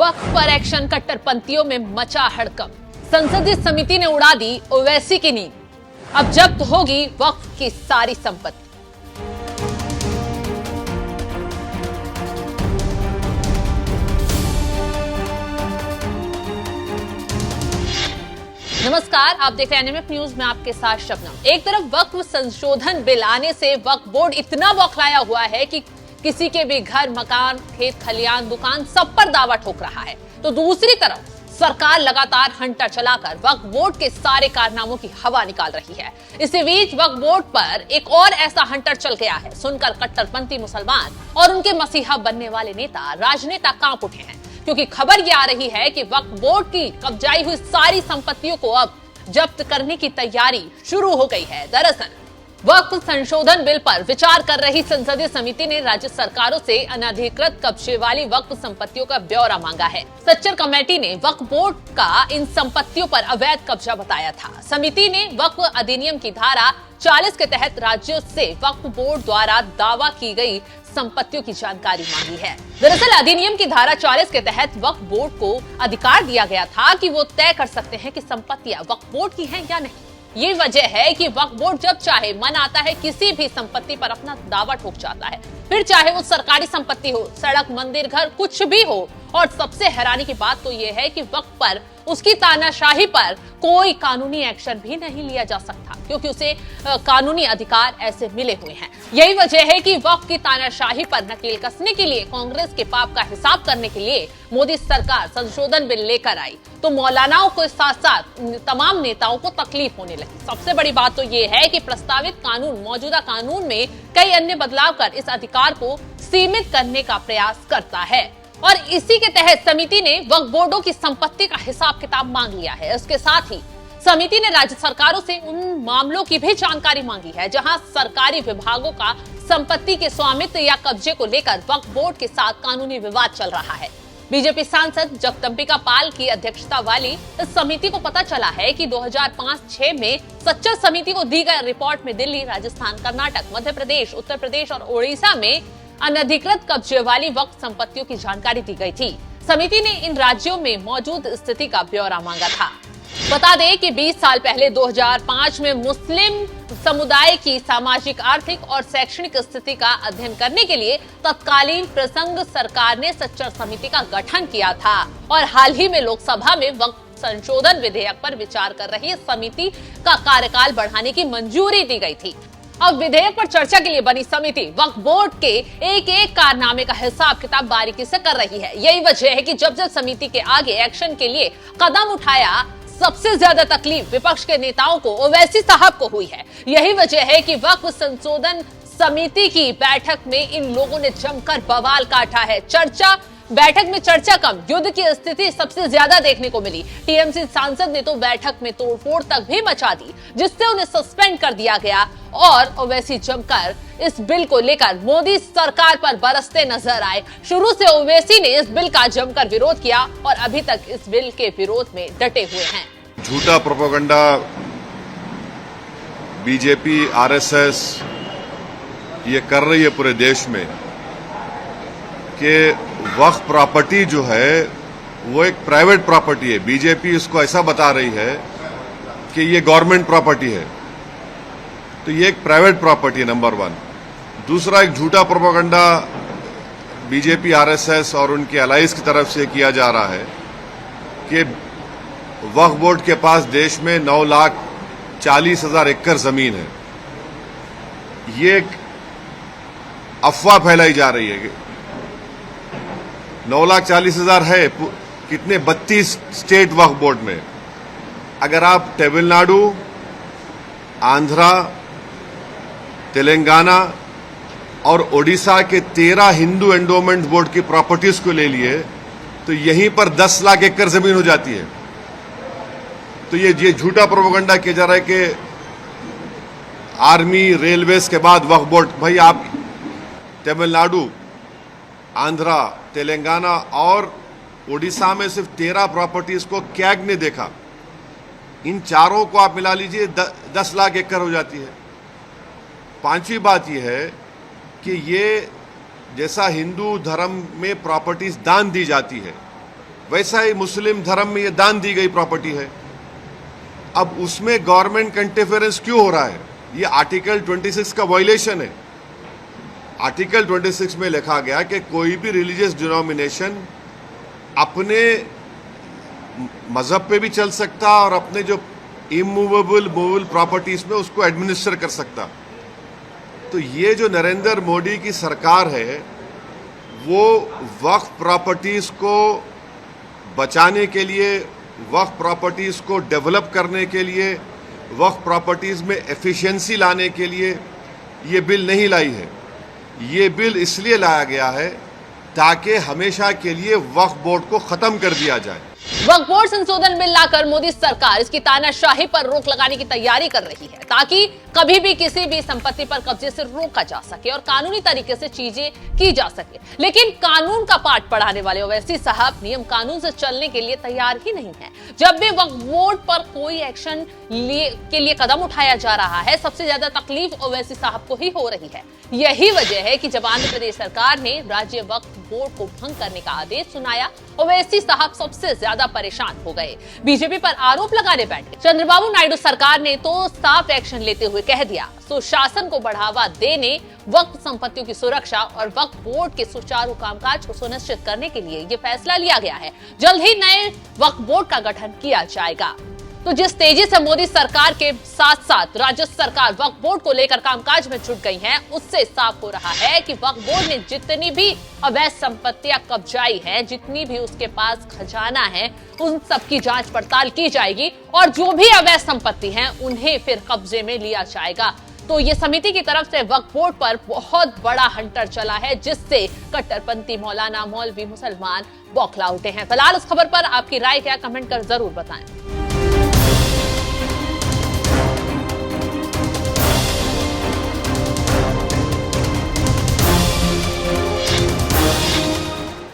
वक्फ पर एक्शन, कट्टरपंथियों में मचा हड़कंप। संसदीय समिति ने उड़ा दी ओवैसी की नींद। अब जब्त होगी वक्फ की सारी संपत्ति। नमस्कार, आप देख रहे हैं एनएमएफ न्यूज में आपके साथ शबनम। एक तरफ वक्फ संशोधन बिल आने से वक्फ बोर्ड इतना बौखलाया हुआ है कि किसी के भी घर, मकान, खेत खलियान, दुकान सब पर दावा ठोक रहा है, तो दूसरी तरफ सरकार लगातार हंटर चलाकर वक्फ बोर्ड के सारे कारनामों की हवा निकाल रही है। इसी बीच वक्फ बोर्ड पर एक और ऐसा हंटर चल गया है। सुनकर कट्टरपंथी मुसलमान और उनके मसीहा बनने वाले नेता, राजनेता कांप उठे हैं, क्योंकि खबर ये आ रही है कि वक्फ बोर्ड की कब्जाई हुई सारी संपत्तियों को अब जब्त करने की तैयारी शुरू हो गई है। दरअसल वक्फ संशोधन बिल पर विचार कर रही संसदीय समिति ने राज्य सरकारों से अनधिकृत कब्जे वाली वक्फ संपत्तियों का ब्यौरा मांगा है। सच्चर कमेटी ने वक्फ बोर्ड का इन संपत्तियों पर अवैध कब्जा बताया था। समिति ने वक्फ अधिनियम की धारा 40 के तहत राज्यों से वक्फ बोर्ड द्वारा दावा की गई संपत्तियों की जानकारी मांगी है। दरअसल अधिनियम की धारा 40 के तहत वक्फ बोर्ड को अधिकार दिया गया था कि वो तय कर सकते हैं कि संपत्तियां वक्फ बोर्ड की हैं या नहीं। ये वजह है कि वक्फ बोर्ड जब चाहे मन आता है किसी भी संपत्ति पर अपना दावा ठोक जाता है, फिर चाहे वो सरकारी संपत्ति हो, सड़क, मंदिर, घर, कुछ भी हो। और सबसे हैरानी की बात तो ये है कि वक्फ पर उसकी तानाशाही पर कोई कानूनी एक्शन भी नहीं लिया जा सकता, क्योंकि उसे कानूनी अधिकार ऐसे मिले हुए हैं। यही वजह है कि वक्फ की तानाशाही पर नकेल कसने के लिए, कांग्रेस के पाप का हिसाब करने के लिए मोदी सरकार संशोधन बिल लेकर आई, तो मौलानाओं के साथ साथ तमाम नेताओं को तकलीफ होने लगी। सबसे बड़ी बात तो ये है कि प्रस्तावित कानून मौजूदा कानून में कई अन्य बदलाव कर इस अधिकार को सीमित करने का प्रयास करता है। और इसी के तहत समिति ने वक्फ बोर्डों की संपत्ति का हिसाब किताब मांग लिया है। इसके साथ ही समिति ने राज्य सरकारों से उन मामलों की भी जानकारी मांगी है जहां सरकारी विभागों का संपत्ति के स्वामित्व या कब्जे को लेकर वक्फ बोर्ड के साथ कानूनी विवाद चल रहा है। बीजेपी सांसद जगदम्बिका पाल की अध्यक्षता वाली इस समिति को पता चला है कि 2005-6 में सच्चर समिति को दी गई रिपोर्ट में दिल्ली, राजस्थान, कर्नाटक, मध्य प्रदेश, उत्तर प्रदेश और ओडिशा में अनधिकृत कब्जे वाली वक्फ संपत्तियों की जानकारी दी गई थी। समिति ने इन राज्यों में मौजूद स्थिति का ब्यौरा मांगा था। बता दें कि 20 साल पहले 2005 में मुस्लिम समुदाय की सामाजिक, आर्थिक और शैक्षणिक स्थिति का अध्ययन करने के लिए तत्कालीन प्रसंग सरकार ने सच्चर समिति का गठन किया था। और हाल ही में लोकसभा में वक्फ संशोधन विधेयक पर विचार कर रही समिति का कार्यकाल बढ़ाने की मंजूरी दी गई थी। अब विधेयक पर चर्चा के लिए बनी समिति वक्फ बोर्ड के एक एक कारनामे का हिसाब किताब बारीकी से कर रही है। यही वजह है कि जब समिति के आगे एक्शन के लिए कदम उठाया, सबसे ज्यादा तकलीफ विपक्ष के नेताओं को, ओवैसी साहब को हुई है। यही वजह है कि वक्फ संशोधन समिति की बैठक में इन लोगों ने जमकर बवाल काटा है। बैठक में चर्चा कम, युद्ध की स्थिति सबसे ज्यादा देखने को मिली। टीएमसी सांसद ने तो बैठक में तोड़फोड़ तक भी मचा दी, जिससे उन्हें सस्पेंड कर दिया गया। और ओवैसी जमकर इस बिल को लेकर मोदी सरकार पर बरसते नजर आए। शुरू से ओवैसी ने इस बिल का जमकर विरोध किया और अभी तक इस बिल के विरोध में डटे हुए हैं। झूठा प्रोपेगेंडा बीजेपी, आरएसएस ये कर रही है पूरे देश में कि वक्फ प्रॉपर्टी जो है वो एक प्राइवेट प्रॉपर्टी है। बीजेपी इसको ऐसा बता रही है कि ये गवर्नमेंट प्रॉपर्टी है, तो ये एक प्राइवेट प्रॉपर्टी है, नंबर 1। दूसरा, एक झूठा प्रोपेगेंडा बीजेपी, आरएसएस और उनके अलाइज की तरफ से किया जा रहा है कि वक्फ बोर्ड के पास देश में 9,40,000 एकड़ जमीन है। ये एक अफवाह फैलाई जा रही है कि 9,40,000 है। कितने? 32 स्टेट वक्फ बोर्ड में। अगर आप तमिलनाडु, आंध्रा, तेलंगाना और ओडिशा के 13 हिंदू एंडोमेंट बोर्ड की प्रॉपर्टीज को ले लिए तो यहीं पर 10 लाख एकड़ जमीन हो जाती है। तो ये झूठा प्रोपेगेंडा किया जा रहा है कि आर्मी, रेलवेज के बाद वक्फ बोर्ड। भाई, आप तमिलनाडु, आंध्रा, तेलंगाना और ओडिशा में सिर्फ 13 प्रॉपर्टीज को कैग ने देखा। इन चारों को आप मिला लीजिए, 10 लाख एकड़ हो जाती है। पांचवी बात यह है कि ये जैसा हिंदू धर्म में प्रॉपर्टीज दान दी जाती है, वैसा ही मुस्लिम धर्म में ये दान दी गई प्रॉपर्टी है। अब उसमें गवर्नमेंट का इंटरफेरेंस क्यों हो रहा है? ये आर्टिकल 26 का वायलेशन है। आर्टिकल 26 में लिखा गया कि कोई भी रिलीजियस डिनोमिनेशन अपने मजहब पे भी चल सकता और अपने जो इमूवेबल मूवेबल प्रॉपर्टीज में उसको एडमिनिस्टर कर सकता। तो ये जो नरेंद्र मोदी की सरकार है वो वक्फ प्रॉपर्टीज को बचाने के लिए, वक्फ प्रॉपर्टीज को डेवलप करने के लिए, वक्फ प्रॉपर्टीज में एफिशिएंसी लाने के लिए ये बिल नहीं लाई है। ये बिल इसलिए लाया गया है ताकि हमेशा के लिए वक्फ बोर्ड को खत्म कर दिया जाए। वक्फ बोर्ड संशोधन बिल लाकर मोदी सरकार इसकी तानाशाही पर रोक लगाने की तैयारी कर रही है ताकि कभी भी किसी भी संपत्ति पर कब्जे से रोका जा सके और कानूनी तरीके से चीजें की जा सके। लेकिन कानून का पाठ पढ़ाने वाले ओवैसी साहब नियम कानून से चलने के लिए तैयार ही नहीं है। जब भी वक्फ बोर्ड पर कोई एक्शन के लिए कदम उठाया जा रहा है, सबसे ज्यादा तकलीफ ओवैसी साहब को ही हो रही है। यही वजह है कि जब आंध्र प्रदेश सरकार ने राज्य वक्फ बोर्ड को भंग करने का आदेश सुनाया, ओवैसी साहब सबसे ज्यादा परेशान हो गए, बीजेपी पर आरोप लगाने बैठे। चंद्रबाबू नायडू सरकार ने तो साफ एक्शन लेते हुए कह दिया, सुशासन को बढ़ावा देने, वक्फ संपत्तियों की सुरक्षा और वक्फ बोर्ड के सुचारू कामकाज को सुनिश्चित करने के लिए ये फैसला लिया गया है। जल्द ही नए वक्फ बोर्ड का गठन किया जाएगा। तो जिस तेजी से मोदी सरकार के साथ साथ राज्य सरकार वक्फ बोर्ड को लेकर कामकाज में जुट गई है, उससे साफ हो रहा है कि वक्फ बोर्ड ने जितनी भी अवैध संपत्तियां कब्जाई हैं, जितनी भी उसके पास खजाना है, उन सब की जांच पड़ताल की जाएगी और जो भी अवैध संपत्ति हैं उन्हें फिर कब्जे में लिया जाएगा। तो ये समिति की तरफ से वक्फ बोर्ड पर बहुत बड़ा हंटर चला है, जिससे कट्टरपंथी मौलाना, मौलवी, मुसलमान बौखला उठे हैं। फिलहाल इस खबर पर आपकी राय क्या, कमेंट कर जरूर बताएं।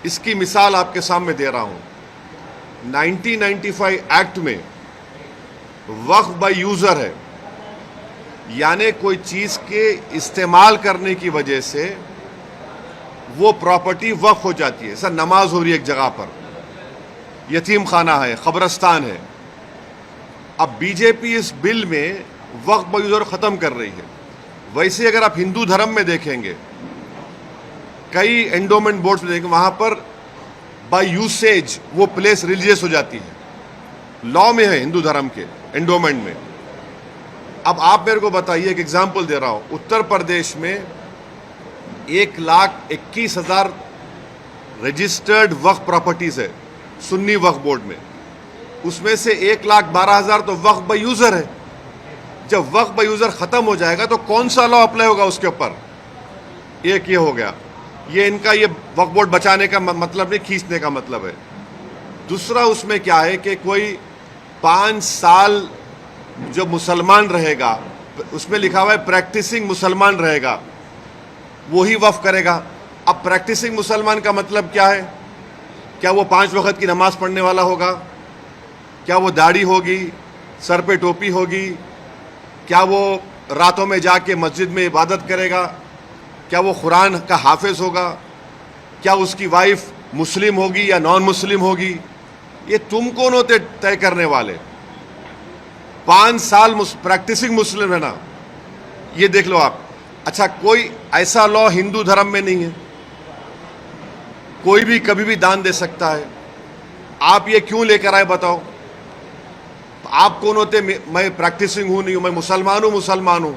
इसकी मिसाल आपके सामने दे रहा हूं। 1995 एक्ट में वक्फ बाय यूजर है, यानी कोई चीज के इस्तेमाल करने की वजह से वो प्रॉपर्टी वक्फ हो जाती है। सर, नमाज हो रही है एक जगह पर, यतीम खाना है, कब्रिस्तान है। अब बीजेपी इस बिल में वक्फ बाय यूजर खत्म कर रही है। वैसे अगर आप हिंदू धर्म में देखेंगे, कई एंडोमेंट बोर्ड्स में देखेंगे, वहां पर बाय यूसेज वो प्लेस रिलीजियस हो जाती है। लॉ में है हिंदू धर्म के एंडोमेंट में। अब आप मेरे को बताइए, एक एग्जांपल दे रहा हूं। उत्तर प्रदेश में 1,21,000 रजिस्टर्ड वक्फ प्रॉपर्टीज है सुन्नी वक्फ बोर्ड में। उसमें से 1,12,000 तो वक्फ बाय यूजर है। जब वक्फ बाय यूजर खत्म हो जाएगा तो कौन सा लॉ अप्लाई होगा उसके ऊपर? एक ये हो गया। ये इनका ये वक्फ बोर्ड बचाने का मतलब नहीं, खींचने का मतलब है। दूसरा उसमें क्या है कि कोई 5 साल जो मुसलमान रहेगा, उसमें लिखा हुआ है प्रैक्टिसिंग मुसलमान रहेगा, वो ही वक्फ करेगा। अब प्रैक्टिसिंग मुसलमान का मतलब क्या है? क्या वो 5 वक्त की नमाज पढ़ने वाला होगा? क्या वो दाढ़ी होगी, सर पे टोपी होगी? क्या वो रातों में जाके मस्जिद में इबादत करेगा? क्या वो कुरान का हाफिज होगा? क्या उसकी वाइफ मुस्लिम होगी या नॉन मुस्लिम होगी? ये तुम कौन होते तय करने वाले? 5 साल प्रैक्टिसिंग मुस्लिम है ना, ये देख लो आप। अच्छा, कोई ऐसा लॉ हिंदू धर्म में नहीं है, कोई भी कभी भी दान दे सकता है। आप ये क्यों लेकर आए बताओ? आप कौन होते? मैं प्रैक्टिसिंग हूं नहीं हूं, मैं मुसलमान हूं।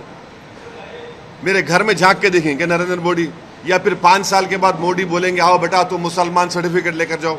मेरे घर में झांक के देखेंगे नरेंद्र मोदी, या फिर 5 साल के बाद मोदी बोलेंगे आओ बेटा तुम मुसलमान सर्टिफिकेट लेकर जाओ।